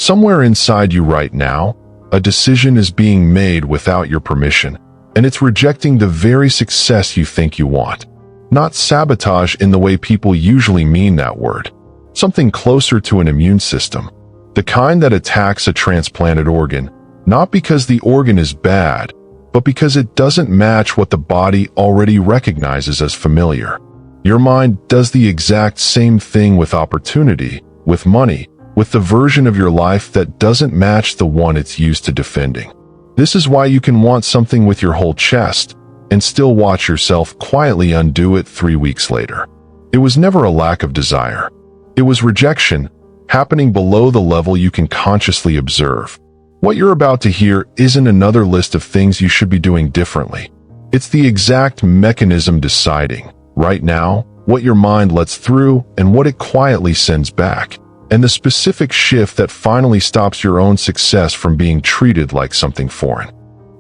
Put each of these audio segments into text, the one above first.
Somewhere inside you right now, a decision is being made without your permission, and it's rejecting the very success you think you want. Not sabotage in the way people usually mean that word. Something closer to an immune system. The kind that attacks a transplanted organ, not because the organ is bad, but because it doesn't match what the body already recognizes as familiar. Your mind does the exact same thing with opportunity, with money, with the version of your life that doesn't match the one it's used to defending. This is why you can want something with your whole chest and still watch yourself quietly undo it 3 weeks later. It was never a lack of desire. It was rejection, happening below the level you can consciously observe. What you're about to hear isn't another list of things you should be doing differently. It's the exact mechanism deciding, right now, what your mind lets through and what it quietly sends back, and the specific shift that finally stops your own success from being treated like something foreign.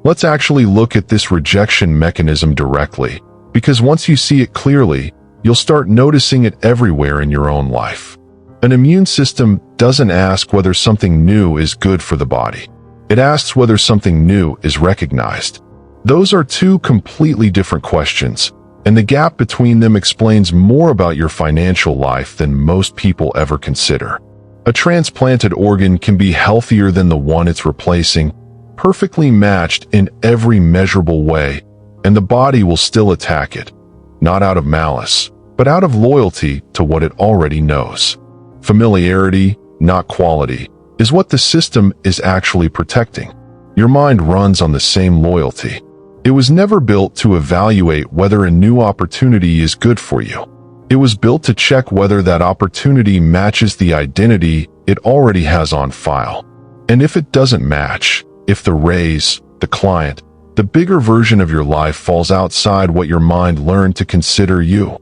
Let's actually look at this rejection mechanism directly, because once you see it clearly, you'll start noticing it everywhere in your own life. An immune system doesn't ask whether something new is good for the body. It asks whether something new is recognized. Those are two completely different questions, and the gap between them explains more about your financial life than most people ever consider. A transplanted organ can be healthier than the one it's replacing, perfectly matched in every measurable way, and the body will still attack it, not out of malice, but out of loyalty to what it already knows. Familiarity, not quality, is what the system is actually protecting. Your mind runs on the same loyalty. It was never built to evaluate whether a new opportunity is good for you. It was built to check whether that opportunity matches the identity it already has on file. And if it doesn't match, if the raise, the client, the bigger version of your life falls outside what your mind learned to consider you,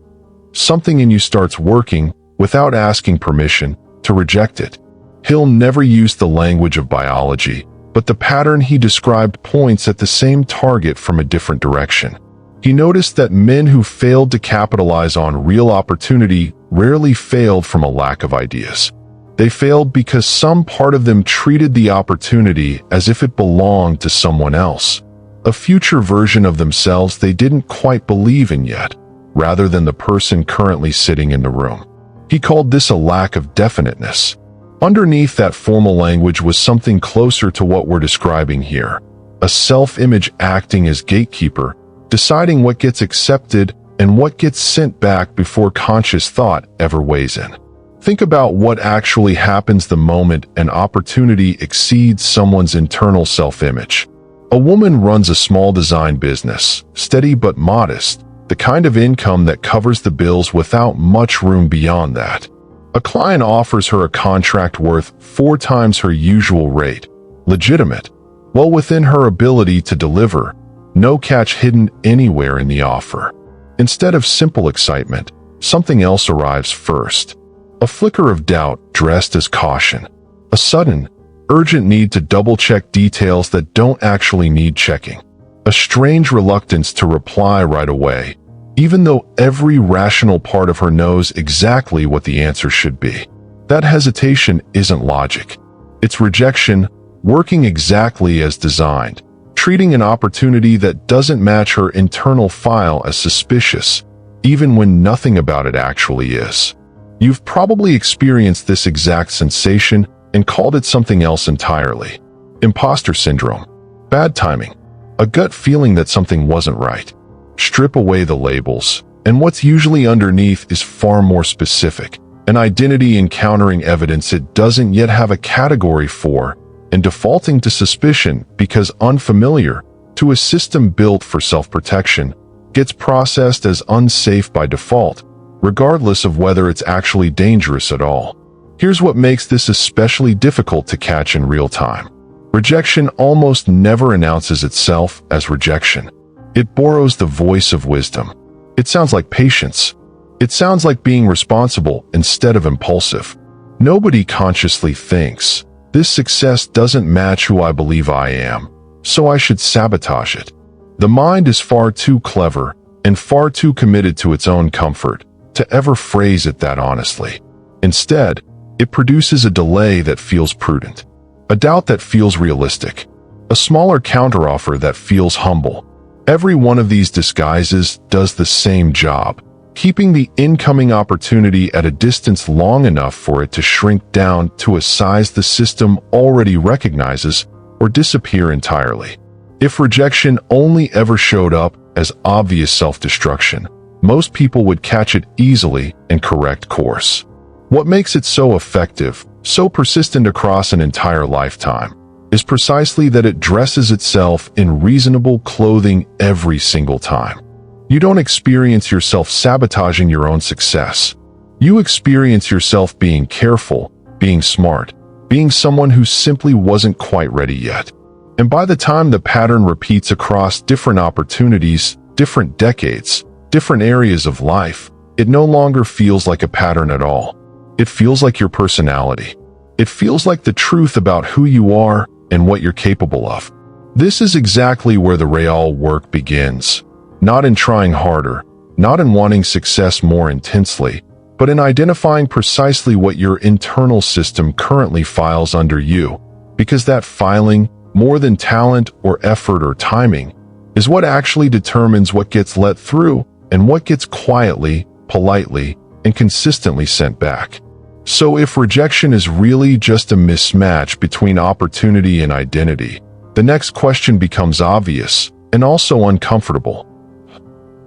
something in you starts working, without asking permission, to reject it. Hill never used the language of biology, but the pattern he described points at the same target from a different direction. He noticed that men who failed to capitalize on real opportunity rarely failed from a lack of ideas. They failed because some part of them treated the opportunity as if it belonged to someone else, a future version of themselves they didn't quite believe in yet, rather than the person currently sitting in the room. He called this a lack of definiteness. Underneath that formal language was something closer to what we're describing here, a self-image acting as gatekeeper, deciding what gets accepted and what gets sent back before conscious thought ever weighs in. Think about what actually happens the moment an opportunity exceeds someone's internal self-image. A woman runs a small design business, steady but modest, the kind of income that covers the bills without much room beyond that. A client offers her a contract worth 4 times her usual rate, legitimate, well within her ability to deliver, no catch hidden anywhere in the offer. Instead of simple excitement, something else arrives first. A flicker of doubt dressed as caution. A sudden, urgent need to double-check details that don't actually need checking. A strange reluctance to reply right away, even though every rational part of her knows exactly what the answer should be. That hesitation isn't logic. It's rejection, working exactly as designed, treating an opportunity that doesn't match her internal file as suspicious, even when nothing about it actually is. You've probably experienced this exact sensation and called it something else entirely. Imposter syndrome, bad timing, a gut feeling that something wasn't right. Strip away the labels, and what's usually underneath is far more specific, an identity encountering evidence it doesn't yet have a category for, and defaulting to suspicion because unfamiliar to a system built for self-protection, gets processed as unsafe by default, regardless of whether it's actually dangerous at all. Here's what makes this especially difficult to catch in real time. Rejection almost never announces itself as rejection. It borrows the voice of wisdom. It sounds like patience. It sounds like being responsible instead of impulsive. Nobody consciously thinks, this success doesn't match who I believe I am, so I should sabotage it. The mind is far too clever and far too committed to its own comfort to ever phrase it that honestly. Instead, it produces a delay that feels prudent. a doubt that feels realistic, a smaller counteroffer that feels humble. Every one of these disguises does the same job, keeping the incoming opportunity at a distance long enough for it to shrink down to a size the system already recognizes or disappear entirely. If rejection only ever showed up as obvious self-destruction, most people would catch it easily and correct course. What makes it so effective, so persistent across an entire lifetime, is precisely that it dresses itself in reasonable clothing every single time. You don't experience yourself sabotaging your own success. You experience yourself being careful, being smart, being someone who simply wasn't quite ready yet. And by the time the pattern repeats across different opportunities, different decades, different areas of life, it no longer feels like a pattern at all. It feels like your personality. It feels like the truth about who you are and what you're capable of. This is exactly where the real work begins. Not in trying harder, not in wanting success more intensely, but in identifying precisely what your internal system currently files under you, because that filing, more than talent or effort or timing, is what actually determines what gets let through and what gets quietly, politely, and consistently sent back. So if rejection is really just a mismatch between opportunity and identity, the next question becomes obvious and also uncomfortable.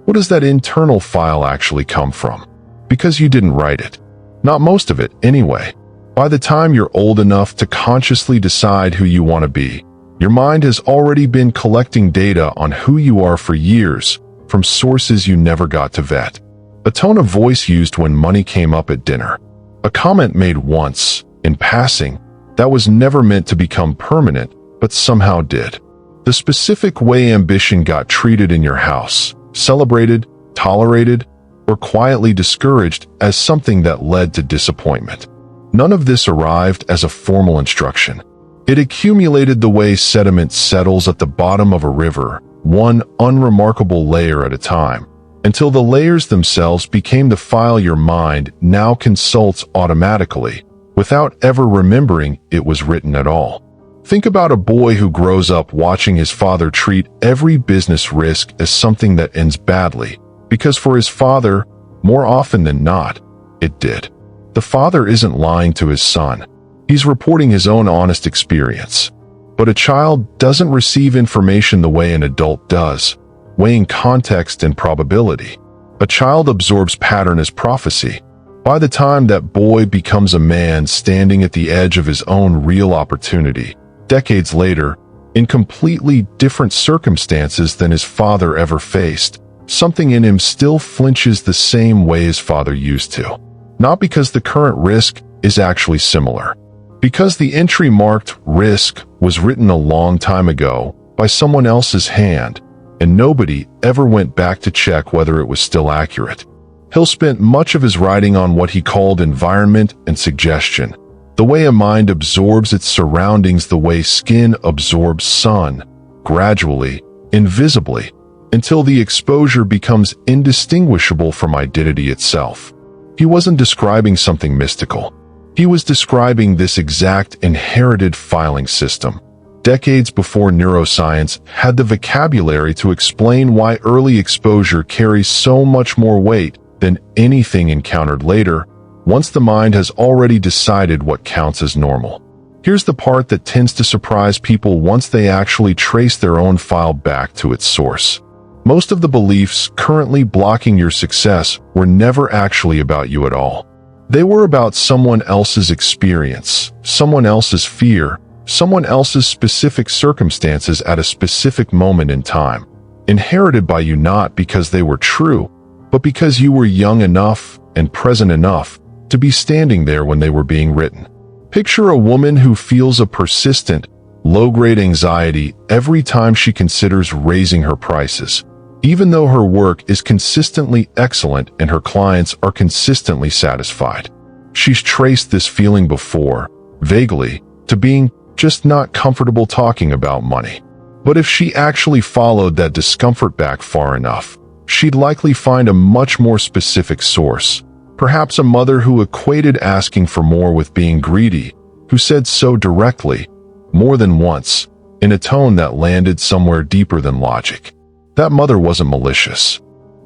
What does that internal file actually come from? Because you didn't write it. Not most of it, anyway. By the time you're old enough to consciously decide who you want to be, your mind has already been collecting data on who you are for years from sources you never got to vet. A tone of voice used when money came up at dinner. A comment made once, in passing, that was never meant to become permanent, but somehow did. The specific way ambition got treated in your house, celebrated, tolerated, or quietly discouraged as something that led to disappointment. None of this arrived as a formal instruction. It accumulated the way sediment settles at the bottom of a river, one unremarkable layer at a time, until the layers themselves became the file your mind now consults automatically, without ever remembering it was written at all. Think about a boy who grows up watching his father treat every business risk as something that ends badly, because for his father, more often than not, it did. The father isn't lying to his son. He's reporting his own honest experience. But a child doesn't receive information the way an adult does, weighing context and probability. A child absorbs pattern as prophecy. By the time that boy becomes a man standing at the edge of his own real opportunity, decades later, in completely different circumstances than his father ever faced, something in him still flinches the same way his father used to. Not because the current risk is actually similar. Because the entry marked risk was written a long time ago by someone else's hand, and nobody ever went back to check whether it was still accurate. Hill spent much of his writing on what he called environment and suggestion, the way a mind absorbs its surroundings the way skin absorbs sun, gradually, invisibly, until the exposure becomes indistinguishable from identity itself. He wasn't describing something mystical. He was describing this exact inherited filing system, decades before neuroscience had the vocabulary to explain why early exposure carries so much more weight than anything encountered later, once the mind has already decided what counts as normal. Here's the part that tends to surprise people once they actually trace their own file back to its source. Most of the beliefs currently blocking your success were never actually about you at all. They were about someone else's experience, someone else's fear, someone else's specific circumstances at a specific moment in time, inherited by you not because they were true, but because you were young enough and present enough to be standing there when they were being written. Picture a woman who feels a persistent, low-grade anxiety every time she considers raising her prices, even though her work is consistently excellent and her clients are consistently satisfied. She's traced this feeling before, vaguely, to being just not comfortable talking about money. But if she actually followed that discomfort back far enough, she'd likely find a much more specific source. Perhaps a mother who equated asking for more with being greedy, who said so directly, more than once, in a tone that landed somewhere deeper than logic. That mother wasn't malicious.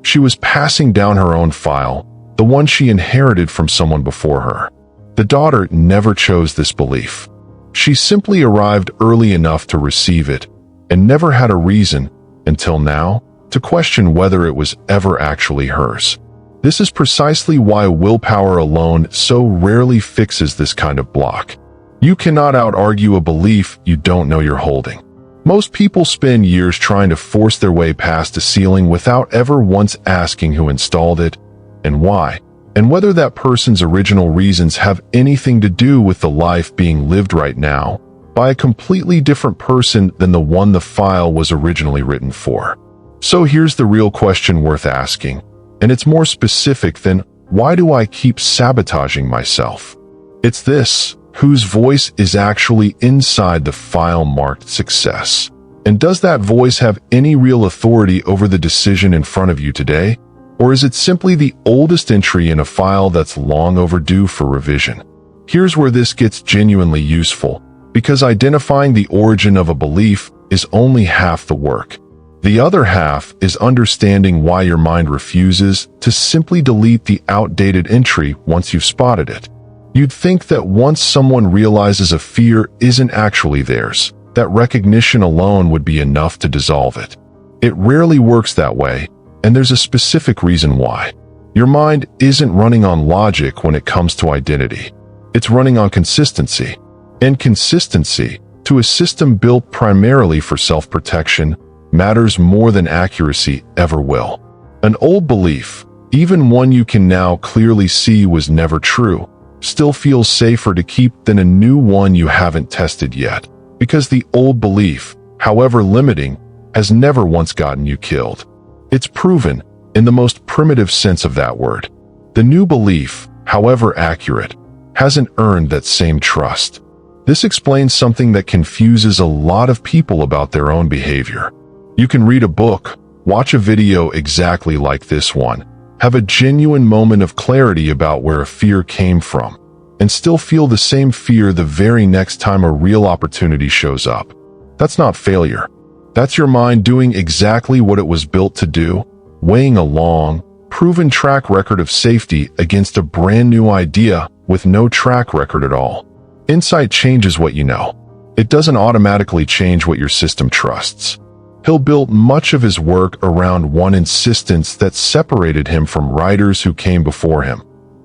She was passing down her own file, the one she inherited from someone before her. The daughter never chose this belief. She simply arrived early enough to receive it, and never had a reason, until now, to question whether it was ever actually hers. This is precisely why willpower alone so rarely fixes this kind of block. You cannot out-argue a belief you don't know you're holding. Most people spend years trying to force their way past a ceiling without ever once asking who installed it, and why, and whether that person's original reasons have anything to do with the life being lived right now by a completely different person than the one the file was originally written for. So here's the real question worth asking, and it's more specific than, why do I keep sabotaging myself? It's this: whose voice is actually inside the file marked success? And does that voice have any real authority over the decision in front of you today? Or is it simply the oldest entry in a file that's long overdue for revision? Here's where this gets genuinely useful, because identifying the origin of a belief is only half the work. The other half is understanding why your mind refuses to simply delete the outdated entry once you've spotted it. You'd think that once someone realizes a fear isn't actually theirs, that recognition alone would be enough to dissolve it. It rarely works that way, and there's a specific reason why. Your mind isn't running on logic when it comes to identity. It's running on consistency. And consistency, to a system built primarily for self-protection, matters more than accuracy ever will. An old belief, even one you can now clearly see was never true, still feels safer to keep than a new one you haven't tested yet, because the old belief, however limiting, has never once gotten you killed. It's proven, in the most primitive sense of that word. The new belief, however accurate, hasn't earned that same trust. This explains something that confuses a lot of people about their own behavior. You can read a book, watch a video exactly like this one, have a genuine moment of clarity about where a fear came from, and still feel the same fear the very next time a real opportunity shows up. That's not failure. That's your mind doing exactly what it was built to do, weighing a long, proven track record of safety against a brand new idea with no track record at all. Insight changes what you know. It doesn't automatically change what your system trusts. Hill built much of his work around one insistence that separated him from writers who came before him: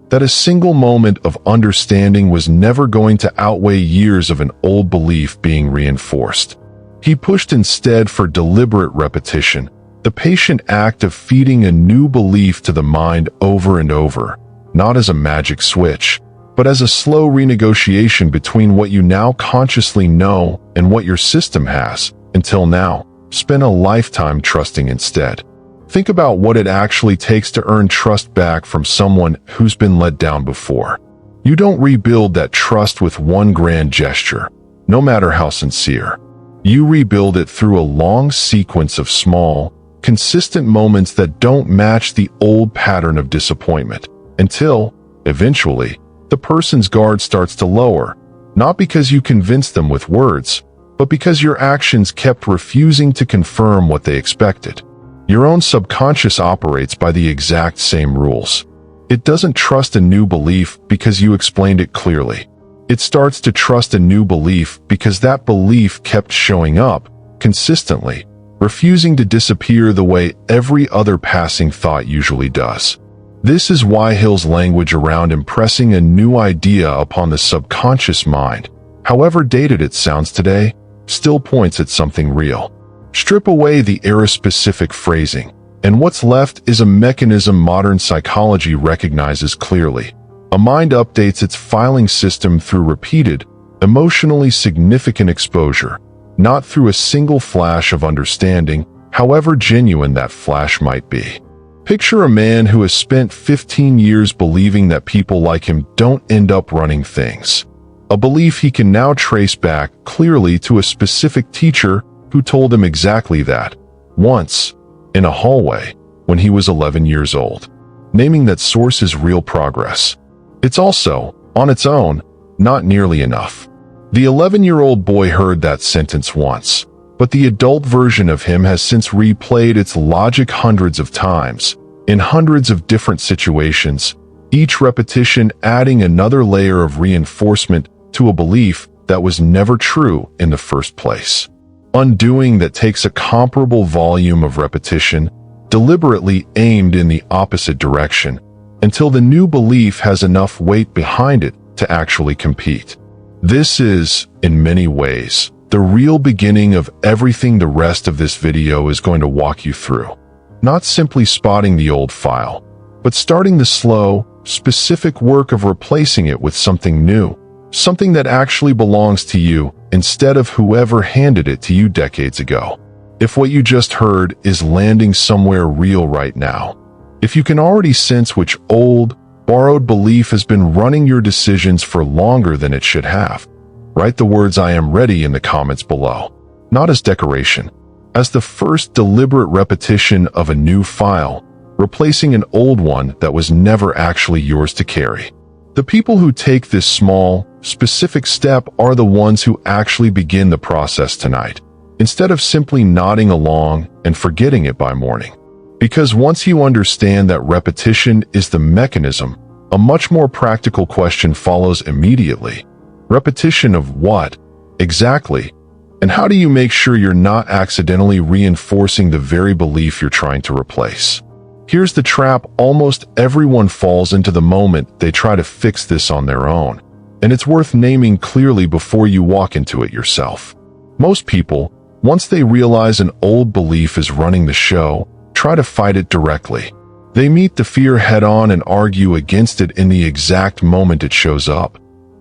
that a single moment of understanding was never going to outweigh years of an old belief being reinforced. He pushed instead for deliberate repetition, the patient act of feeding a new belief to the mind over and over, not as a magic switch, but as a slow renegotiation between what you now consciously know and what your system has, until now, spent a lifetime trusting instead. Think about what it actually takes to earn trust back from someone who's been let down before. You don't rebuild that trust with one grand gesture, no matter how sincere. You rebuild it through a long sequence of small, consistent moments that don't match the old pattern of disappointment, until, eventually, the person's guard starts to lower, not because you convinced them with words, but because your actions kept refusing to confirm what they expected. Your own subconscious operates by the exact same rules. It doesn't trust a new belief because you explained it clearly. It starts to trust a new belief because that belief kept showing up, consistently, refusing to disappear the way every other passing thought usually does. This is why Hill's language around impressing a new idea upon the subconscious mind, however dated it sounds today, still points at something real. Strip away the era-specific phrasing, and what's left is a mechanism modern psychology recognizes clearly. A mind updates its filing system through repeated, emotionally significant exposure, not through a single flash of understanding, however genuine that flash might be. Picture a man who has spent 15 years believing that people like him don't end up running things. A belief he can now trace back clearly to a specific teacher who told him exactly that, once, in a hallway, when he was 11 years old. Naming that source is real progress. It's also, on its own, not nearly enough. The 11-year-old boy heard that sentence once, but the adult version of him has since replayed its logic hundreds of times, in hundreds of different situations, each repetition adding another layer of reinforcement to a belief that was never true in the first place. Undoing that takes a comparable volume of repetition, deliberately aimed in the opposite direction, until the new belief has enough weight behind it to actually compete. This is, in many ways, the real beginning of everything the rest of this video is going to walk you through. Not simply spotting the old file, but starting the slow, specific work of replacing it with something new, something that actually belongs to you instead of whoever handed it to you decades ago. If what you just heard is landing somewhere real right now, if you can already sense which old, borrowed belief has been running your decisions for longer than it should have, write the words "I am ready" in the comments below, not as decoration, as the first deliberate repetition of a new file, replacing an old one that was never actually yours to carry. The people who take this small, specific step are the ones who actually begin the process tonight, instead of simply nodding along and forgetting it by morning. Because once you understand that repetition is the mechanism, a much more practical question follows immediately. Repetition of what, exactly? And how do you make sure you're not accidentally reinforcing the very belief you're trying to replace? Here's the trap almost everyone falls into the moment they try to fix this on their own, and it's worth naming clearly before you walk into it yourself. Most people, once they realize an old belief is running the show, try to fight it directly. They meet the fear head-on and argue against it in the exact moment it shows up.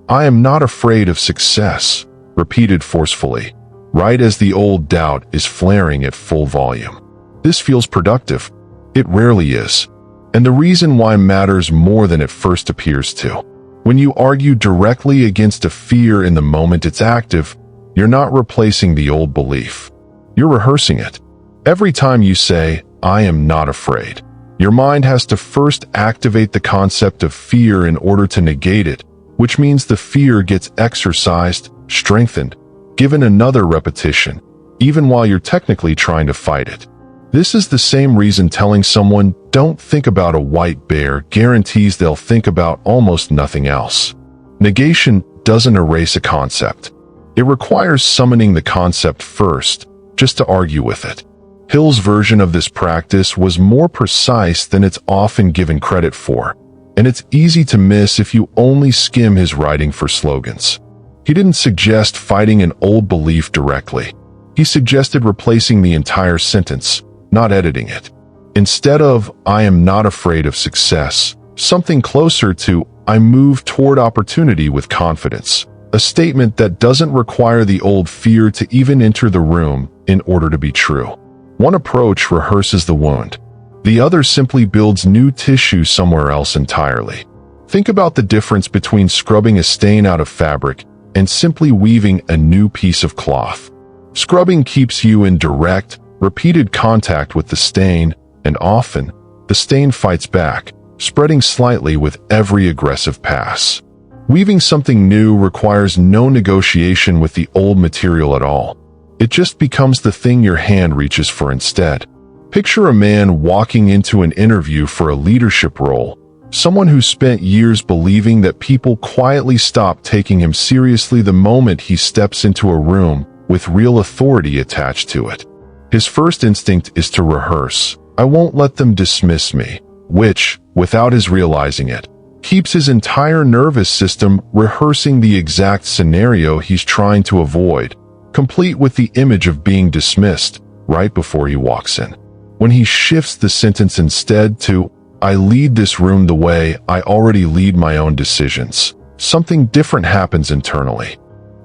"I am not afraid of success," repeated forcefully, right as the old doubt is flaring at full volume. This feels productive. It rarely is. And the reason why matters more than it first appears to. When you argue directly against a fear in the moment it's active, you're not replacing the old belief. You're rehearsing it. Every time you say, "I am not afraid," your mind has to first activate the concept of fear in order to negate it, which means the fear gets exercised, strengthened, given another repetition, even while you're technically trying to fight it. This is the same reason telling someone, "Don't think about a white bear," guarantees they'll think about almost nothing else. Negation doesn't erase a concept. It requires summoning the concept first, just to argue with it. Hill's version of this practice was more precise than it's often given credit for, and it's easy to miss if you only skim his writing for slogans. He didn't suggest fighting an old belief directly. He suggested replacing the entire sentence, not editing it. Instead of "I am not afraid of success," something closer to "I move toward opportunity with confidence," a statement that doesn't require the old fear to even enter the room in order to be true. One approach rehearses the wound. The other simply builds new tissue somewhere else entirely. Think about the difference between scrubbing a stain out of fabric and simply weaving a new piece of cloth. Scrubbing keeps you in direct, repeated contact with the stain, and often, the stain fights back, spreading slightly with every aggressive pass. Weaving something new requires no negotiation with the old material at all. It just becomes the thing your hand reaches for instead. Picture a man walking into an interview for a leadership role, someone who spent years believing that people quietly stop taking him seriously the moment he steps into a room with real authority attached to it. His first instinct is to rehearse, "I won't let them dismiss me," which, without his realizing it, keeps his entire nervous system rehearsing the exact scenario he's trying to avoid, complete with the image of being dismissed right before he walks in. When he shifts the sentence instead to, "I lead this room the way I already lead my own decisions," something different happens internally.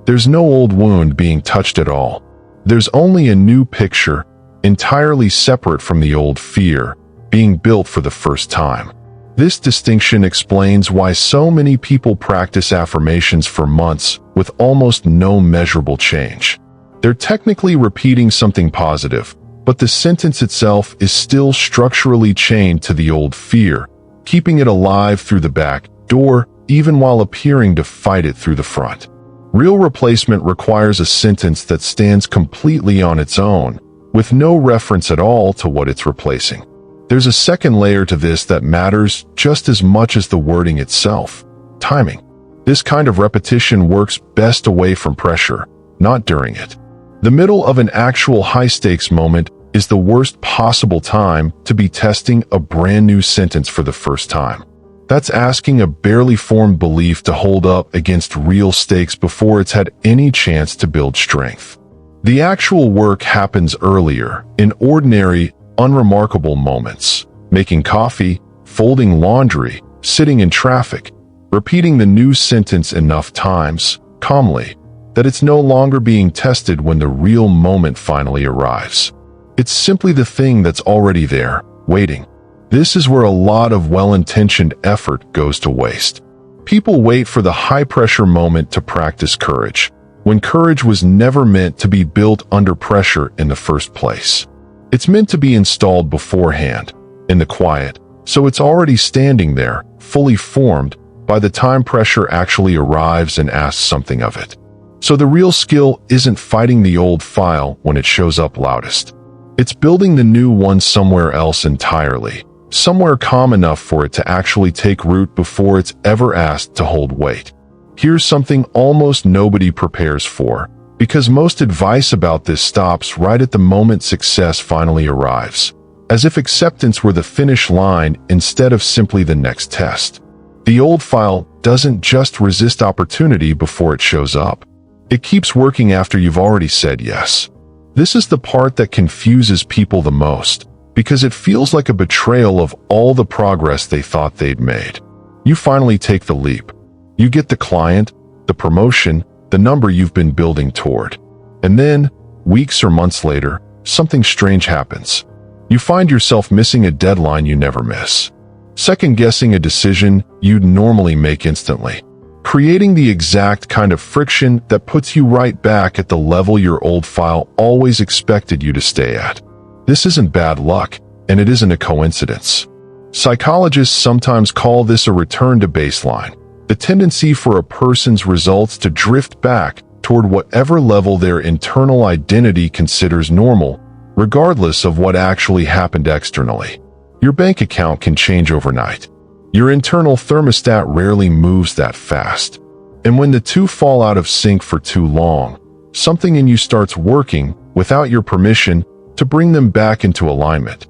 There's no old wound being touched at all. There's only a new picture, entirely separate from the old fear, being built for the first time. This distinction explains why so many people practice affirmations for months with almost no measurable change. They're technically repeating something positive, but the sentence itself is still structurally chained to the old fear, keeping it alive through the back door, even while appearing to fight it through the front. Real replacement requires a sentence that stands completely on its own, with no reference at all to what it's replacing. There's a second layer to this that matters just as much as the wording itself: timing. This kind of repetition works best away from pressure, not during it. The middle of an actual high-stakes moment is the worst possible time to be testing a brand new sentence for the first time. That's asking a barely formed belief to hold up against real stakes before it's had any chance to build strength. The actual work happens earlier, in ordinary, unremarkable moments: making coffee, folding laundry, sitting in traffic, repeating the new sentence enough times, calmly, that it's no longer being tested when the real moment finally arrives. It's simply the thing that's already there, waiting. This is where a lot of well-intentioned effort goes to waste. People wait for the high-pressure moment to practice courage, when courage was never meant to be built under pressure in the first place. It's meant to be installed beforehand, in the quiet, so it's already standing there, fully formed, by the time pressure actually arrives and asks something of it. So the real skill isn't fighting the old file when it shows up loudest. It's building the new one somewhere else entirely, somewhere calm enough for it to actually take root before it's ever asked to hold weight. Here's something almost nobody prepares for, because most advice about this stops right at the moment success finally arrives, as if acceptance were the finish line instead of simply the next test. The old file doesn't just resist opportunity before it shows up. It keeps working after you've already said yes. This is the part that confuses people the most, because it feels like a betrayal of all the progress they thought they'd made. You finally take the leap. You get the client, the promotion, the number you've been building toward. And then, weeks or months later, something strange happens. You find yourself missing a deadline you never miss. Second-guessing a decision you'd normally make instantly. Creating the exact kind of friction that puts you right back at the level your old file always expected you to stay at. This isn't bad luck, and it isn't a coincidence. Psychologists sometimes call this a return to baseline, the tendency for a person's results to drift back toward whatever level their internal identity considers normal, regardless of what actually happened externally. Your bank account can change overnight. Your internal thermostat rarely moves that fast. And when the two fall out of sync for too long, something in you starts working, without your permission, to bring them back into alignment.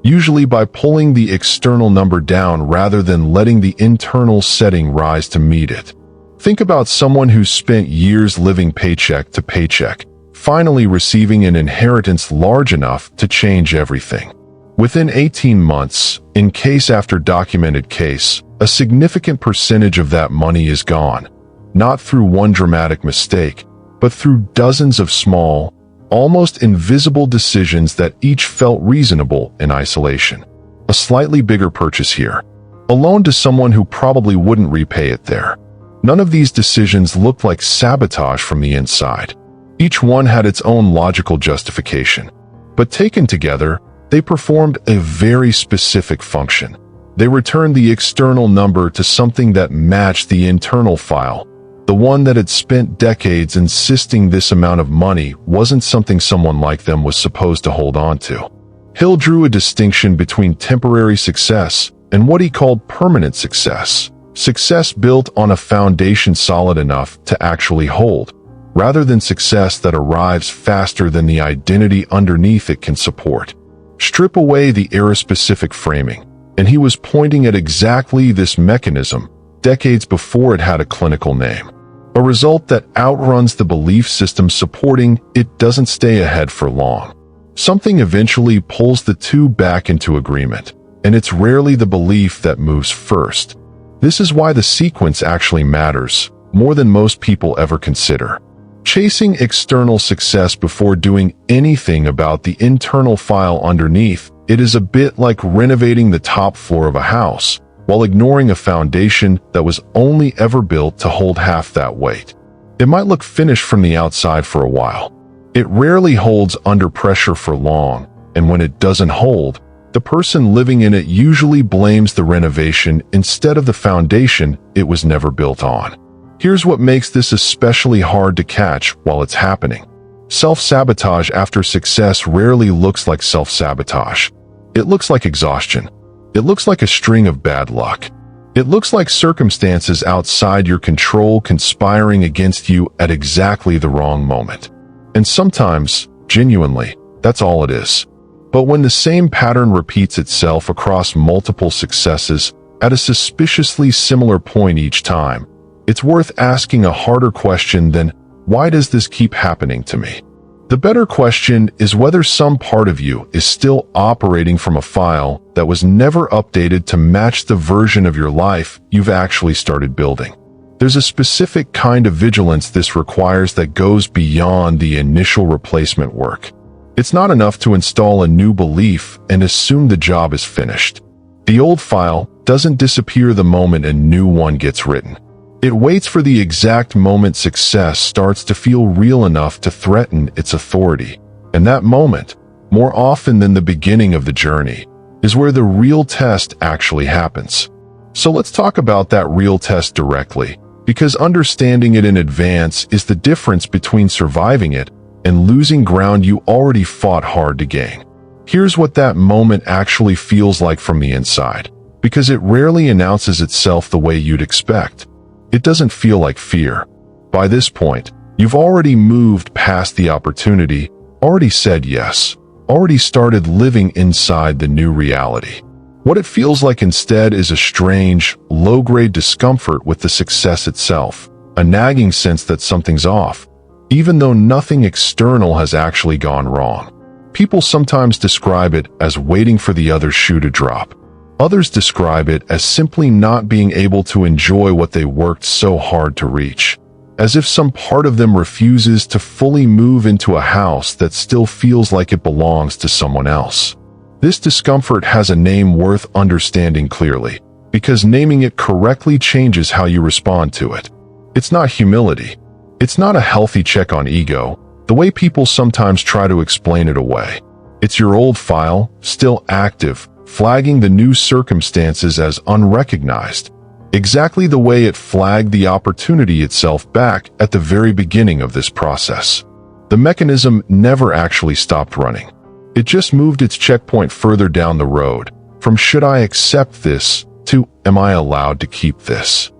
Usually by pulling the external number down rather than letting the internal setting rise to meet it. Think about someone who's spent years living paycheck to paycheck, finally receiving an inheritance large enough to change everything. Within 18 months, in case after documented case, a significant percentage of that money is gone, not through one dramatic mistake, but through dozens of small, almost invisible decisions that each felt reasonable in isolation. A slightly bigger purchase here, a loan to someone who probably wouldn't repay it there. None of these decisions looked like sabotage from the inside. Each one had its own logical justification, but taken together, they performed a very specific function. They returned the external number to something that matched the internal file, the one that had spent decades insisting this amount of money wasn't something someone like them was supposed to hold on to. Hill drew a distinction between temporary success and what he called permanent success. Success built on a foundation solid enough to actually hold, rather than success that arrives faster than the identity underneath it can support. Strip away the era-specific framing, and he was pointing at exactly this mechanism, decades before it had a clinical name. A result that outruns the belief system supporting it doesn't stay ahead for long. Something eventually pulls the two back into agreement, and it's rarely the belief that moves first. This is why the sequence actually matters, more than most people ever consider. Chasing external success before doing anything about the internal file underneath it is a bit like renovating the top floor of a house, while ignoring a foundation that was only ever built to hold half that weight. It might look finished from the outside for a while. It rarely holds under pressure for long, and when it doesn't hold, the person living in it usually blames the renovation instead of the foundation it was never built on. Here's what makes this especially hard to catch while it's happening. Self-sabotage after success rarely looks like self-sabotage. It looks like exhaustion. It looks like a string of bad luck. It looks like circumstances outside your control conspiring against you at exactly the wrong moment. And sometimes, genuinely, that's all it is. But when the same pattern repeats itself across multiple successes at a suspiciously similar point each time, it's worth asking a harder question than, why does this keep happening to me? The better question is whether some part of you is still operating from a file that was never updated to match the version of your life you've actually started building. There's a specific kind of vigilance this requires that goes beyond the initial replacement work. It's not enough to install a new belief and assume the job is finished. The old file doesn't disappear the moment a new one gets written. It waits for the exact moment success starts to feel real enough to threaten its authority. And that moment, more often than the beginning of the journey, is where the real test actually happens. So let's talk about that real test directly, because understanding it in advance is the difference between surviving it and losing ground you already fought hard to gain. Here's what that moment actually feels like from the inside, because it rarely announces itself the way you'd expect. It doesn't feel like fear. By this point, you've already moved past the opportunity, already said yes, already started living inside the new reality. What it feels like instead is a strange, low-grade discomfort with the success itself, a nagging sense that something's off, even though nothing external has actually gone wrong. People sometimes describe it as waiting for the other shoe to drop. Others describe it as simply not being able to enjoy what they worked so hard to reach, as if some part of them refuses to fully move into a house that still feels like it belongs to someone else. This discomfort has a name worth understanding clearly, because naming it correctly changes how you respond to it. It's not humility. It's not a healthy check on ego, the way people sometimes try to explain it away. It's your old file, still active, flagging the new circumstances as unrecognized, exactly the way it flagged the opportunity itself back at the very beginning of this process. The mechanism never actually stopped running. It just moved its checkpoint further down the road, from should I accept this to am I allowed to keep this?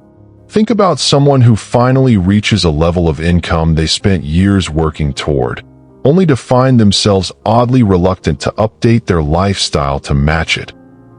Think about someone who finally reaches a level of income they spent years working toward, only to find themselves oddly reluctant to update their lifestyle to match it,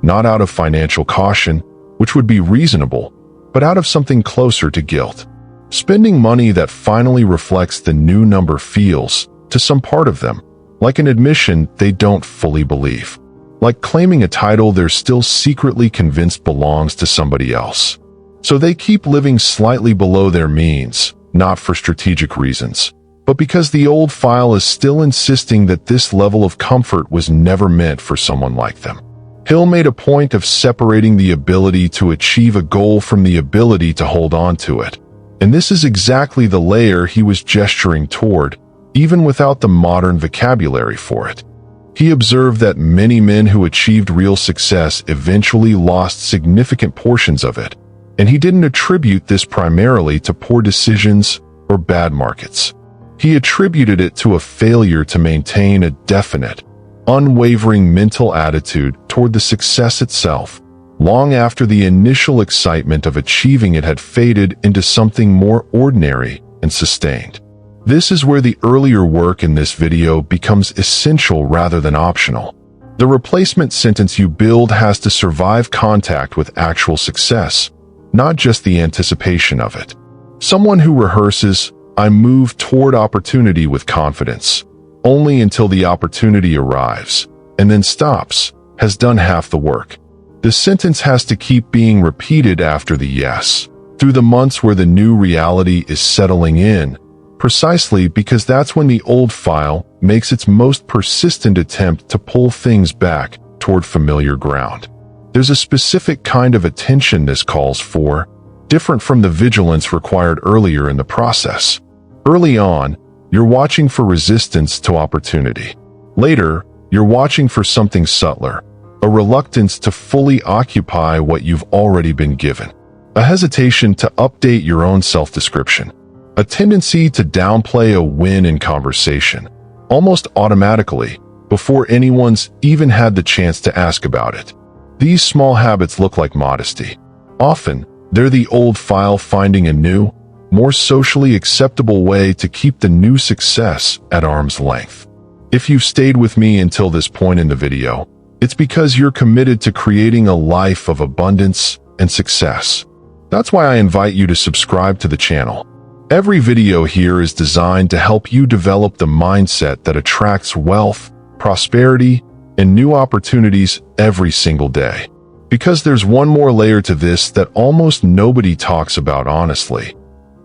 not out of financial caution, which would be reasonable, but out of something closer to guilt. Spending money that finally reflects the new number feels, to some part of them, like an admission they don't fully believe, like claiming a title they're still secretly convinced belongs to somebody else. So they keep living slightly below their means, not for strategic reasons, but because the old file is still insisting that this level of comfort was never meant for someone like them. Hill made a point of separating the ability to achieve a goal from the ability to hold on to it. And this is exactly the layer he was gesturing toward, even without the modern vocabulary for it. He observed that many men who achieved real success eventually lost significant portions of it, and he didn't attribute this primarily to poor decisions or bad markets. He attributed it to a failure to maintain a definite, unwavering mental attitude toward the success itself, long after the initial excitement of achieving it had faded into something more ordinary and sustained. This is where the earlier work in this video becomes essential rather than optional. The replacement sentence you build has to survive contact with actual success, not just the anticipation of it. Someone who rehearses, "I move toward opportunity with confidence," only until the opportunity arrives, and then stops, has done half the work. The sentence has to keep being repeated after the yes, through the months where the new reality is settling in, precisely because that's when the old file makes its most persistent attempt to pull things back toward familiar ground. There's a specific kind of attention this calls for, different from the vigilance required earlier in the process. Early on, you're watching for resistance to opportunity. Later, you're watching for something subtler, a reluctance to fully occupy what you've already been given. a hesitation to update your own self-description, a tendency to downplay a win in conversation, almost automatically, before anyone's even had the chance to ask about it. These small habits look like modesty. Often, they're the old file finding a new, more socially acceptable way to keep the new success at arm's length. If you've stayed with me until this point in the video, it's because you're committed to creating a life of abundance and success. That's why I invite you to subscribe to the channel. Every video here is designed to help you develop the mindset that attracts wealth, prosperity, and new opportunities every single day. Because there's one more layer to this that almost nobody talks about honestly.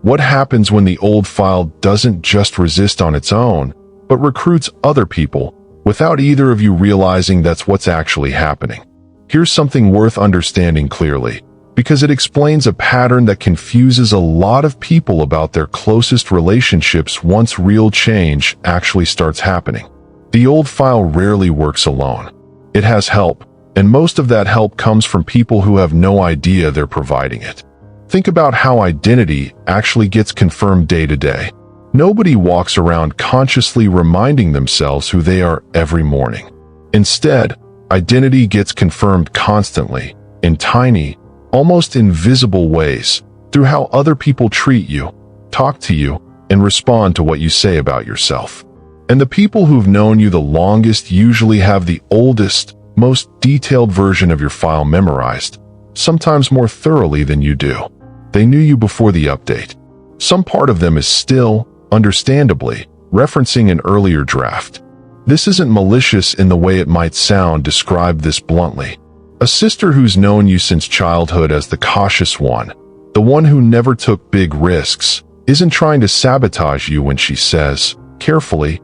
What happens when the old file doesn't just resist on its own, but recruits other people, without either of you realizing that's what's actually happening? Here's something worth understanding clearly, because it explains a pattern that confuses a lot of people about their closest relationships once real change actually starts happening. The old file rarely works alone. It has help, and most of that help comes from people who have no idea they're providing it. Think about how identity actually gets confirmed day to day. Nobody walks around consciously reminding themselves who they are every morning. Instead, identity gets confirmed constantly, in tiny, almost invisible ways, through how other people treat you, talk to you, and respond to what you say about yourself. And the people who've known you the longest usually have the oldest, most detailed version of your file memorized, sometimes more thoroughly than you do. They knew you before the update. Some part of them is still, understandably, referencing an earlier draft. This isn't malicious in the way it might sound. Describe this bluntly. A sister who's known you since childhood as the cautious one, the one who never took big risks, isn't trying to sabotage you when she says, carefully,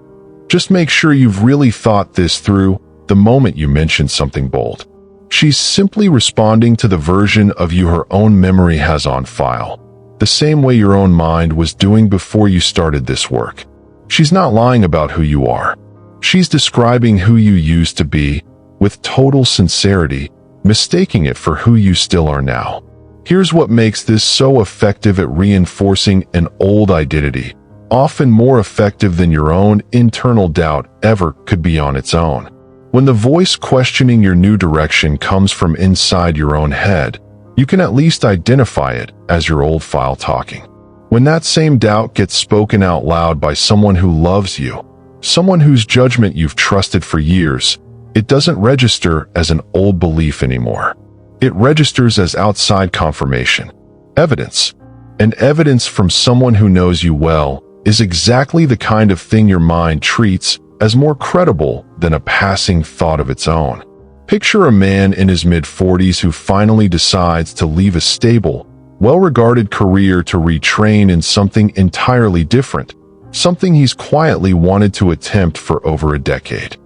just make sure you've really thought this through the moment you mention something bold. She's simply responding to the version of you her own memory has on file, the same way your own mind was doing before you started this work. She's not lying about who you are. She's describing who you used to be with total sincerity, mistaking it for who you still are now. Here's what makes this so effective at reinforcing an old identity, often more effective than your own internal doubt ever could be on its own. When the voice questioning your new direction comes from inside your own head, you can at least identify it as your old file talking. When that same doubt gets spoken out loud by someone who loves you, someone whose judgment you've trusted for years, it doesn't register as an old belief anymore. It registers as outside confirmation, evidence. And evidence from someone who knows you well is exactly the kind of thing your mind treats as more credible than a passing thought of its own. Picture a man in his mid-40s who finally decides to leave a stable, well-regarded career to retrain in something entirely different, something he's quietly wanted to attempt for over a decade.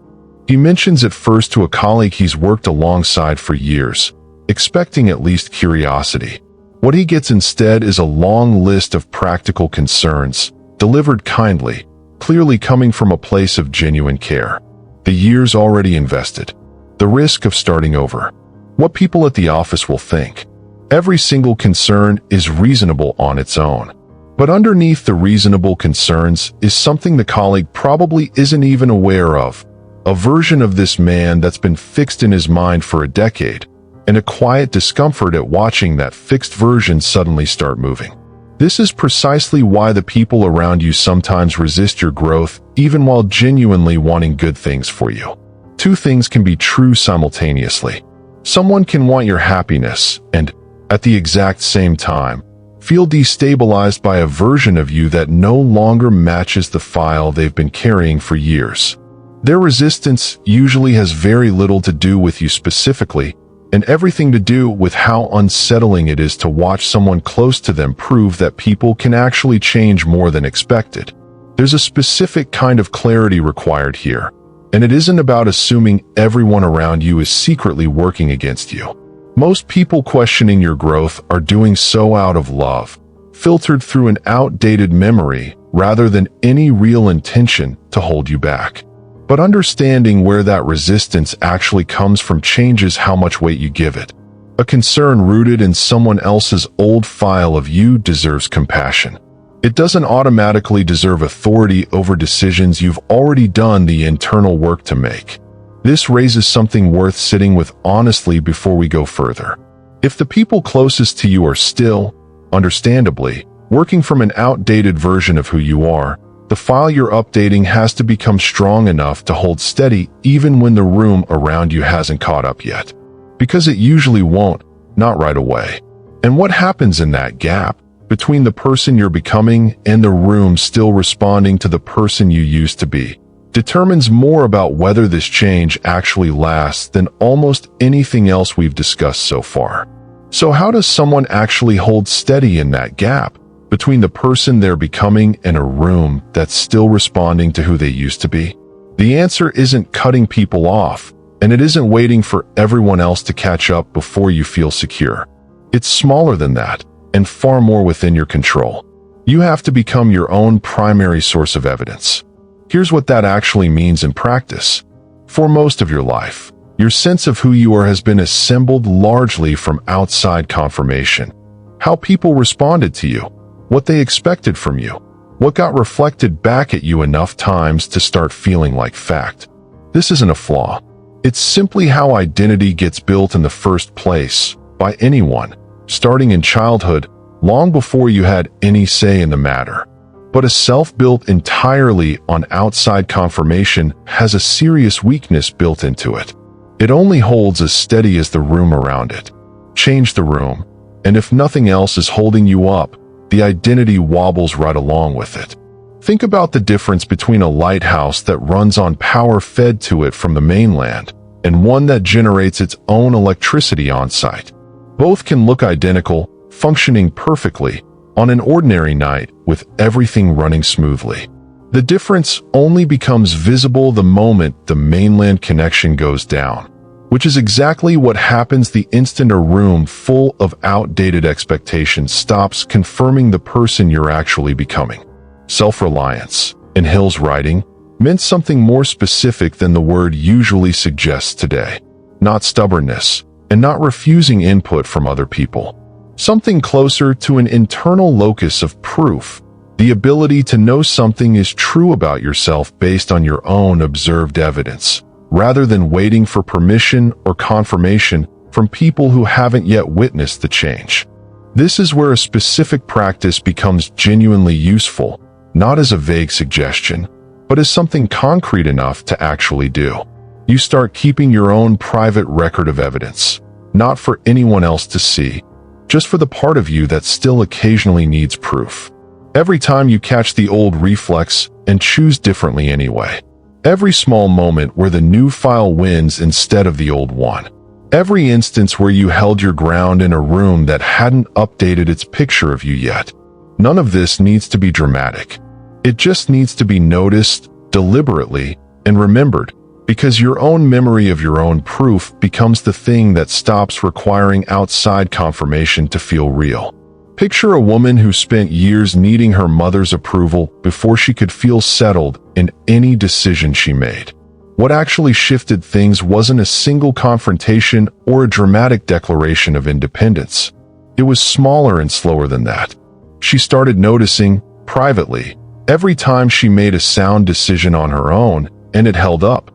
He mentions at first to a colleague he's worked alongside for years, expecting at least curiosity. What he gets instead is a long list of practical concerns, delivered kindly, clearly coming from a place of genuine care. The years already invested. The risk of starting over. What people at the office will think. Every single concern is reasonable on its own. But underneath the reasonable concerns is something the colleague probably isn't even aware of. A version of this man that's been fixed in his mind for a decade, and a quiet discomfort at watching that fixed version suddenly start moving. This is precisely why the people around you sometimes resist your growth, even while genuinely wanting good things for you. Two things can be true simultaneously. Someone can want your happiness and, at the exact same time, feel destabilized by a version of you that no longer matches the file they've been carrying for years. Their resistance usually has very little to do with you specifically, and everything to do with how unsettling it is to watch someone close to them prove that people can actually change more than expected. There's a specific kind of clarity required here, and it isn't about assuming everyone around you is secretly working against you. Most people questioning your growth are doing so out of love, filtered through an outdated memory rather than any real intention to hold you back. But understanding where that resistance actually comes from changes how much weight you give it. A concern rooted in someone else's old file of you deserves compassion. It doesn't automatically deserve authority over decisions you've already done the internal work to make. This raises something worth sitting with honestly before we go further. If the people closest to you are still, understandably, working from an outdated version of who you are, the file you're updating has to become strong enough to hold steady even when the room around you hasn't caught up yet. Because it usually won't, not right away. And what happens in that gap, between the person you're becoming and the room still responding to the person you used to be, determines more about whether this change actually lasts than almost anything else we've discussed so far. So how does someone actually hold steady in that gap between the person they're becoming and a room that's still responding to who they used to be? The answer isn't cutting people off, and it isn't waiting for everyone else to catch up before you feel secure. It's smaller than that, and far more within your control. You have to become your own primary source of evidence. Here's what that actually means in practice. For most of your life, your sense of who you are has been assembled largely from outside confirmation. How people responded to you, what they expected from you, what got reflected back at you enough times to start feeling like fact. This isn't a flaw. It's simply how identity gets built in the first place, by anyone, starting in childhood, long before you had any say in the matter. But a self built entirely on outside confirmation has a serious weakness built into it. It only holds as steady as the room around it. Change the room, and if nothing else is holding you up, the identity wobbles right along with it. Think about the difference between a lighthouse that runs on power fed to it from the mainland and one that generates its own electricity on site. Both can look identical, functioning perfectly, on an ordinary night with everything running smoothly. The difference only becomes visible the moment the mainland connection goes down, which is exactly what happens the instant a room full of outdated expectations stops confirming the person you're actually becoming. Self-reliance, in Hill's writing, meant something more specific than the word usually suggests today. Not stubbornness, and not refusing input from other people. Something closer to an internal locus of proof, the ability to know something is true about yourself based on your own observed evidence, rather than waiting for permission or confirmation from people who haven't yet witnessed the change. This is where a specific practice becomes genuinely useful, not as a vague suggestion, but as something concrete enough to actually do. You start keeping your own private record of evidence, not for anyone else to see, just for the part of you that still occasionally needs proof. Every time you catch the old reflex and choose differently anyway. Every small moment where the new file wins instead of the old one. Every instance where you held your ground in a room that hadn't updated its picture of you yet. None of this needs to be dramatic. It just needs to be noticed, deliberately, and remembered, because your own memory of your own proof becomes the thing that stops requiring outside confirmation to feel real. Picture a woman who spent years needing her mother's approval before she could feel settled in any decision she made. What actually shifted things wasn't a single confrontation or a dramatic declaration of independence. It was smaller and slower than that. She started noticing, privately, every time she made a sound decision on her own, and it held up.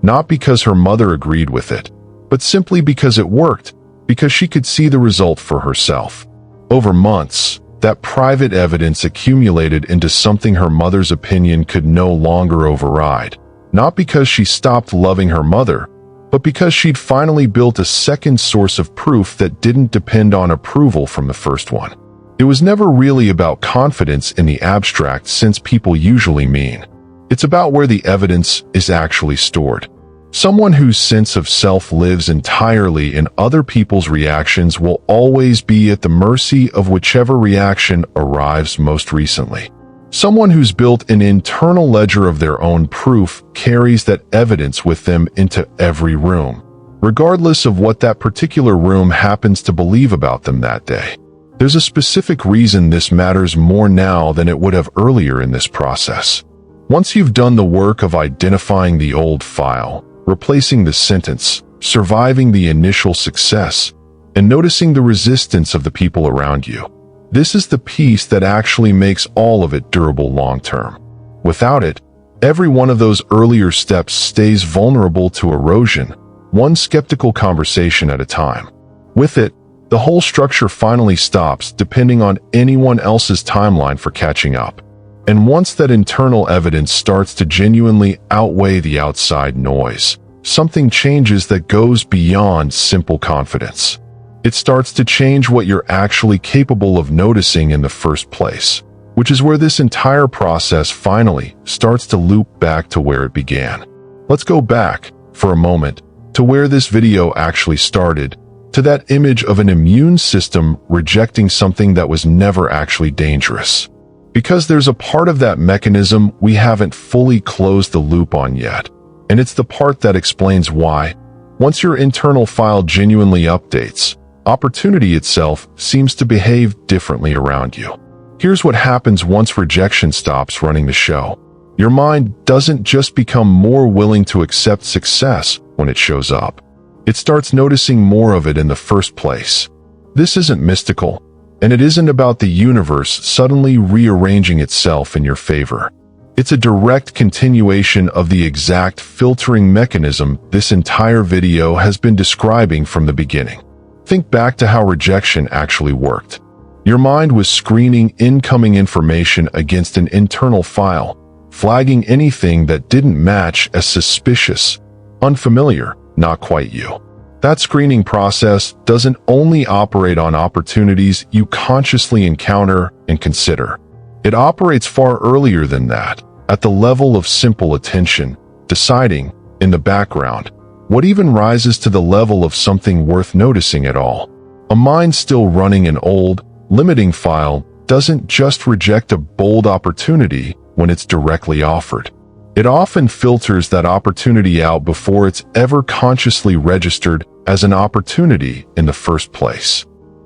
Not because her mother agreed with it, but simply because it worked, because she could see the result for herself. Over months, that private evidence accumulated into something her mother's opinion could no longer override. Not because she stopped loving her mother, but because she'd finally built a second source of proof that didn't depend on approval from the first one. It was never really about confidence in the abstract sense people usually mean. It's about where the evidence is actually stored. Someone whose sense of self lives entirely in other people's reactions will always be at the mercy of whichever reaction arrives most recently. Someone who's built an internal ledger of their own proof carries that evidence with them into every room, regardless of what that particular room happens to believe about them that day. There's a specific reason this matters more now than it would have earlier in this process. Once you've done the work of identifying the old file, replacing the sentence, surviving the initial success, and noticing the resistance of the people around you. This is the piece that actually makes all of it durable long-term. Without it, every one of those earlier steps stays vulnerable to erosion, one skeptical conversation at a time. With it, the whole structure finally stops depending on anyone else's timeline for catching up. And once that internal evidence starts to genuinely outweigh the outside noise, something changes that goes beyond simple confidence. It starts to change what you're actually capable of noticing in the first place, which is where this entire process finally starts to loop back to where it began. Let's go back, for a moment, to where this video actually started, to that image of an immune system rejecting something that was never actually dangerous. Because there's a part of that mechanism we haven't fully closed the loop on yet, and it's the part that explains why, once your internal file genuinely updates, opportunity itself seems to behave differently around you. Here's what happens once rejection stops running the show. Your mind doesn't just become more willing to accept success when it shows up. It starts noticing more of it in the first place. This isn't mystical, and it isn't about the universe suddenly rearranging itself in your favor. It's a direct continuation of the exact filtering mechanism this entire video has been describing from the beginning. Think back to how rejection actually worked. Your mind was screening incoming information against an internal file, flagging anything that didn't match as suspicious, unfamiliar, not quite you. That screening process doesn't only operate on opportunities you consciously encounter and consider. It operates far earlier than that, at the level of simple attention, deciding, in the background, what even rises to the level of something worth noticing at all. A mind still running an old, limiting file doesn't just reject a bold opportunity when it's directly offered. It often filters that opportunity out before it's ever consciously registered as an opportunity in the first place.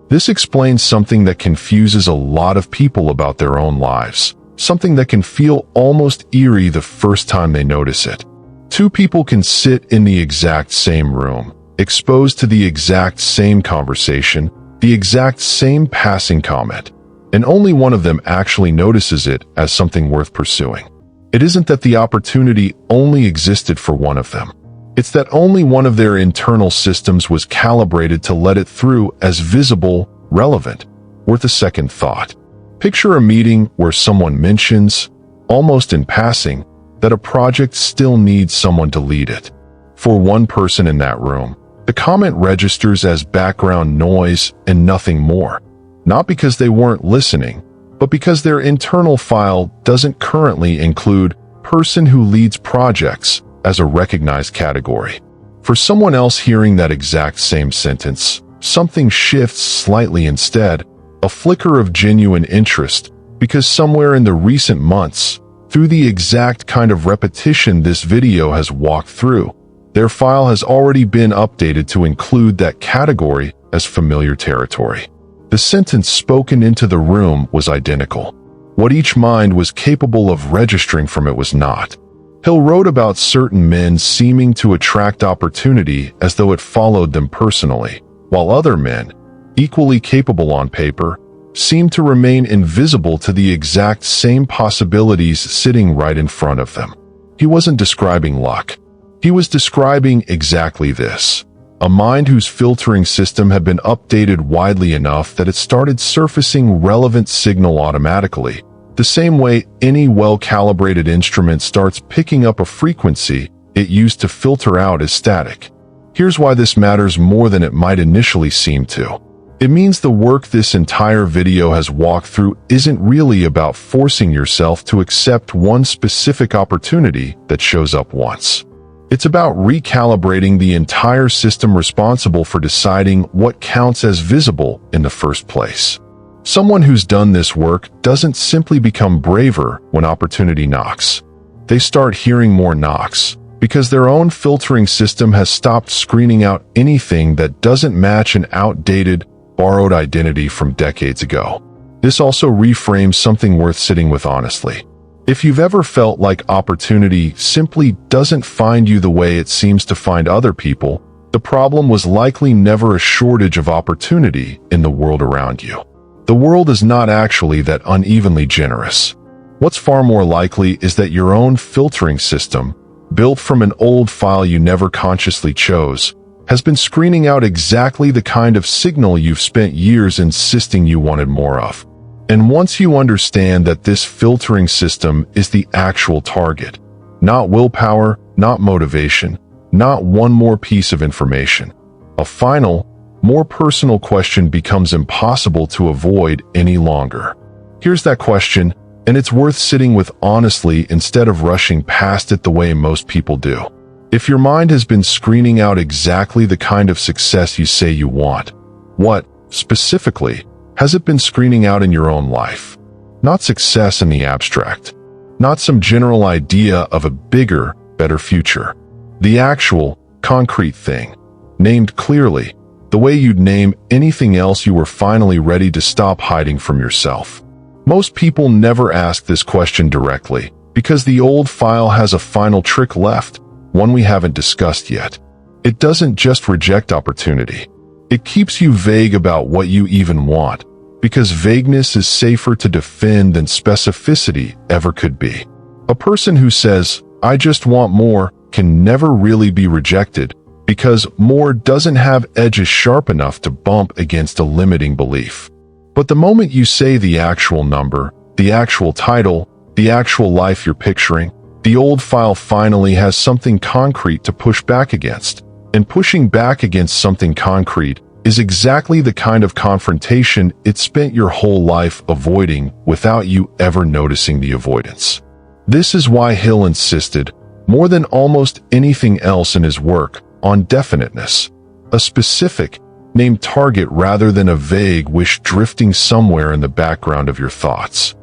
This explains something that confuses a lot of people about their own lives, something that can feel almost eerie the first time they notice it. Two people can sit in the exact same room, exposed to the exact same conversation, the exact same passing comment, and only one of them actually notices it as something worth pursuing. It isn't that the opportunity only existed for one of them. It's that only one of their internal systems was calibrated to let it through as visible, relevant, worth a second thought. Picture a meeting where someone mentions, almost in passing, that a project still needs someone to lead it. For one person in that room, the comment registers as background noise and nothing more, not because they weren't listening, but because their internal file doesn't currently include person who leads projects as a recognized category. For someone else hearing that exact same sentence, something shifts slightly instead, a flicker of genuine interest, because somewhere in the recent months, through the exact kind of repetition this video has walked through, their file has already been updated to include that category as familiar territory. The sentence spoken into the room was identical. What each mind was capable of registering from it was not. Hill wrote about certain men seeming to attract opportunity as though it followed them personally, while other men, equally capable on paper, seemed to remain invisible to the exact same possibilities sitting right in front of them. He wasn't describing luck. He was describing exactly this. A mind whose filtering system had been updated widely enough that it started surfacing relevant signal automatically, the same way any well-calibrated instrument starts picking up a frequency it used to filter out as static. Here's why this matters more than it might initially seem to. It means the work this entire video has walked through isn't really about forcing yourself to accept one specific opportunity that shows up once. It's about recalibrating the entire system responsible for deciding what counts as visible in the first place. Someone who's done this work doesn't simply become braver when opportunity knocks. They start hearing more knocks, because their own filtering system has stopped screening out anything that doesn't match an outdated, borrowed identity from decades ago. This also reframes something worth sitting with honestly. If you've ever felt like opportunity simply doesn't find you the way it seems to find other people, The problem was likely never a shortage of opportunity in the world around you. The world is not actually that unevenly generous. What's far more likely is that your own filtering system, built from an old file you never consciously chose, has been screening out exactly the kind of signal you've spent years insisting you wanted more of. And once you understand that this filtering system is the actual target, not willpower, not motivation, not one more piece of information, a final, more personal question becomes impossible to avoid any longer. Here's that question, and it's worth sitting with honestly instead of rushing past it the way most people do. If your mind has been screening out exactly the kind of success you say you want, what, specifically, has it been screening out in your own life? Not success in the abstract. Not some general idea of a bigger, better future. The actual, concrete thing. Named clearly, the way you'd name anything else you were finally ready to stop hiding from yourself. Most people never ask this question directly, because the old file has a final trick left, one we haven't discussed yet. It doesn't just reject opportunity. It keeps you vague about what you even want, because vagueness is safer to defend than specificity ever could be. A person who says, "I just want more," can never really be rejected, because more doesn't have edges sharp enough to bump against a limiting belief. But the moment you say the actual number, the actual title, the actual life you're picturing, the old file finally has something concrete to push back against. And pushing back against something concrete is exactly the kind of confrontation it spent your whole life avoiding without you ever noticing the avoidance. This is why Hill insisted, more than almost anything else in his work, on definiteness, a specific, named target rather than a vague wish drifting somewhere in the background of your thoughts.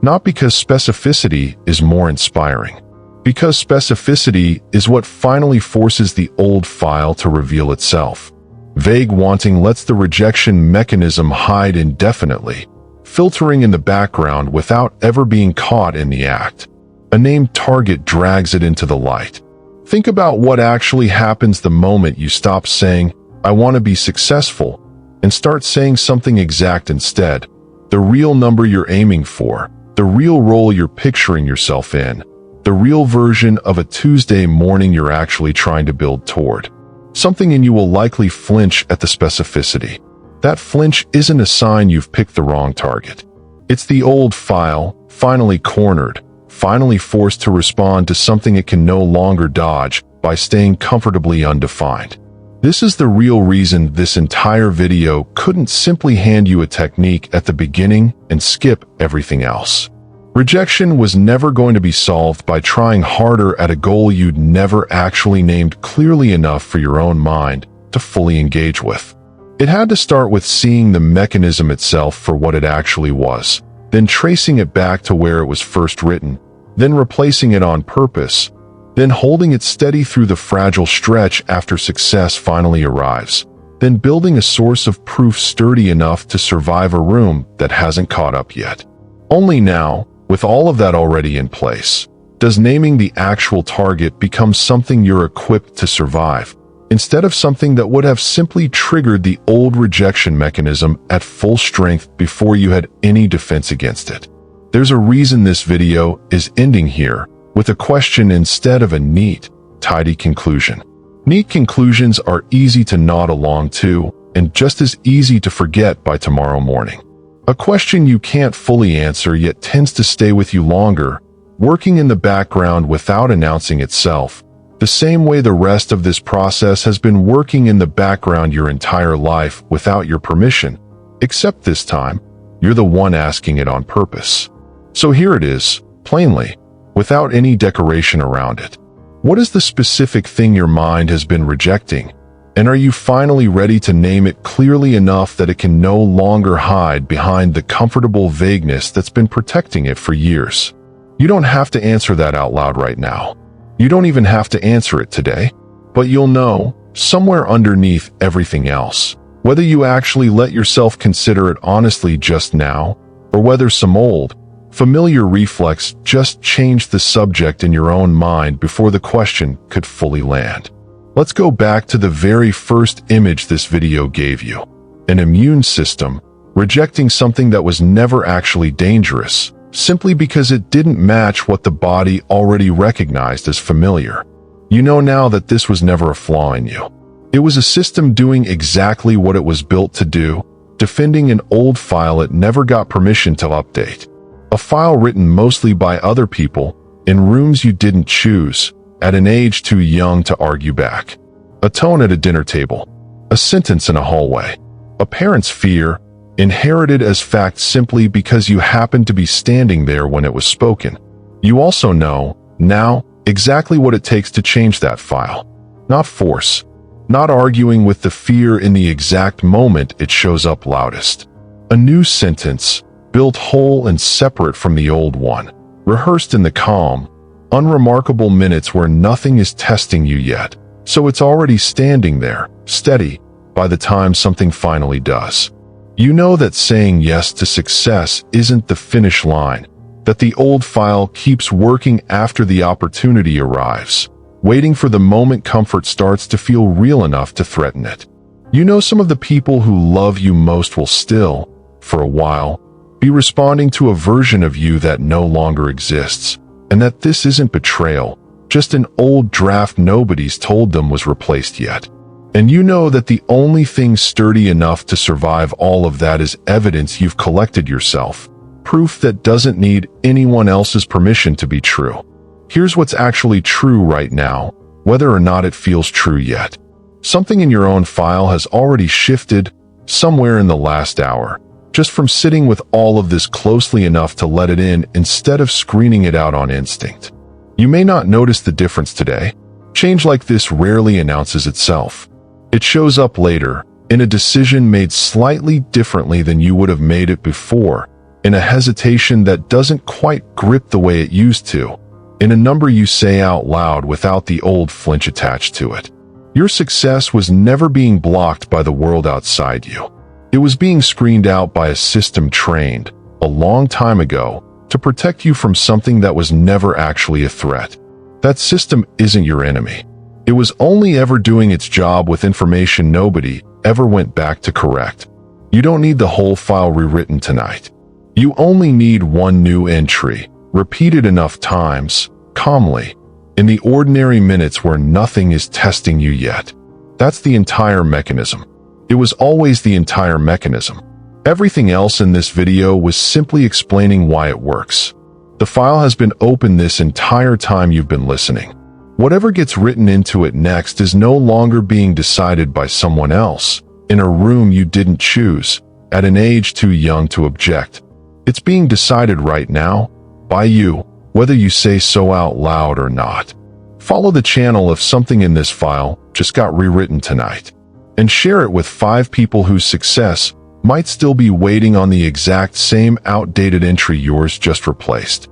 Not because specificity is more inspiring, because specificity is what finally forces the old file to reveal itself. Vague wanting lets the rejection mechanism hide indefinitely, filtering in the background without ever being caught in the act. A named target drags it into the light. Think about what actually happens the moment you stop saying, "I want to be successful," and start saying something exact instead. The real number you're aiming for, the real role you're picturing yourself in, the real version of a Tuesday morning you're actually trying to build toward. Something in you will likely flinch at the specificity. That flinch isn't a sign you've picked the wrong target. It's the old file, finally cornered, finally forced to respond to something it can no longer dodge by staying comfortably undefined. This is the real reason this entire video couldn't simply hand you a technique at the beginning and skip everything else. Rejection was never going to be solved by trying harder at a goal you'd never actually named clearly enough for your own mind to fully engage with. It had to start with seeing the mechanism itself for what it actually was, then tracing it back to where it was first written, then replacing it on purpose, then holding it steady through the fragile stretch after success finally arrives, then building a source of proof sturdy enough to survive a room that hasn't caught up yet. Only now, with all of that already in place, does naming the actual target become something you're equipped to survive, instead of something that would have simply triggered the old rejection mechanism at full strength before you had any defense against it. There's a reason this video is ending here, with a question instead of a neat, tidy conclusion. Neat conclusions are easy to nod along to, and just as easy to forget by tomorrow morning. A question you can't fully answer yet tends to stay with you longer, working in the background without announcing itself, the same way the rest of this process has been working in the background your entire life without your permission, except this time, you're the one asking it on purpose. So here it is, plainly, without any decoration around it. What is the specific thing your mind has been rejecting? And are you finally ready to name it clearly enough that it can no longer hide behind the comfortable vagueness that's been protecting it for years? You don't have to answer that out loud right now. You don't even have to answer it today. But you'll know, somewhere underneath everything else, whether you actually let yourself consider it honestly just now, or whether some old, familiar reflex just changed the subject in your own mind before the question could fully land. Let's go back to the very first image this video gave you. An immune system rejecting something that was never actually dangerous, simply because it didn't match what the body already recognized as familiar. You know now that this was never a flaw in you. It was a system doing exactly what it was built to do, defending an old file it never got permission to update. A file written mostly by other people, in rooms you didn't choose, at an age too young to argue back. A tone at a dinner table, a sentence in a hallway, a parent's fear, inherited as fact simply because you happened to be standing there when it was spoken. You also know, now, exactly what it takes to change that file. Not force. Not arguing with the fear in the exact moment it shows up loudest. A new sentence, built whole and separate from the old one, rehearsed in the calm, unremarkable minutes where nothing is testing you yet, so it's already standing there, steady, by the time something finally does. You know that saying yes to success isn't the finish line, that the old file keeps working after the opportunity arrives, waiting for the moment comfort starts to feel real enough to threaten it. You know some of the people who love you most will still, for a while, be responding to a version of you that no longer exists, and that this isn't betrayal, just an old draft nobody's told them was replaced yet. And you know that the only thing sturdy enough to survive all of that is evidence you've collected yourself, proof that doesn't need anyone else's permission to be true. Here's what's actually true right now, whether or not it feels true yet. Something in your own file has already shifted somewhere in the last hour, just from sitting with all of this closely enough to let it in instead of screening it out on instinct. You may not notice the difference today. Change like this rarely announces itself. It shows up later, in a decision made slightly differently than you would have made it before, in a hesitation that doesn't quite grip the way it used to, in a number you say out loud without the old flinch attached to it. Your success was never being blocked by the world outside you. It was being screened out by a system trained, a long time ago, to protect you from something that was never actually a threat. That system isn't your enemy. It was only ever doing its job with information nobody ever went back to correct. You don't need the whole file rewritten tonight. You only need one new entry, repeated enough times, calmly, in the ordinary minutes where nothing is testing you yet. That's the entire mechanism. It was always the entire mechanism. Everything else in this video was simply explaining why it works. The file has been open this entire time you've been listening. Whatever gets written into it next is no longer being decided by someone else, in a room you didn't choose, at an age too young to object. It's being decided right now, by you, whether you say so out loud or not. Follow the channel if something in this file just got rewritten tonight, and share it with 5 people whose success might still be waiting on the exact same outdated entry yours just replaced.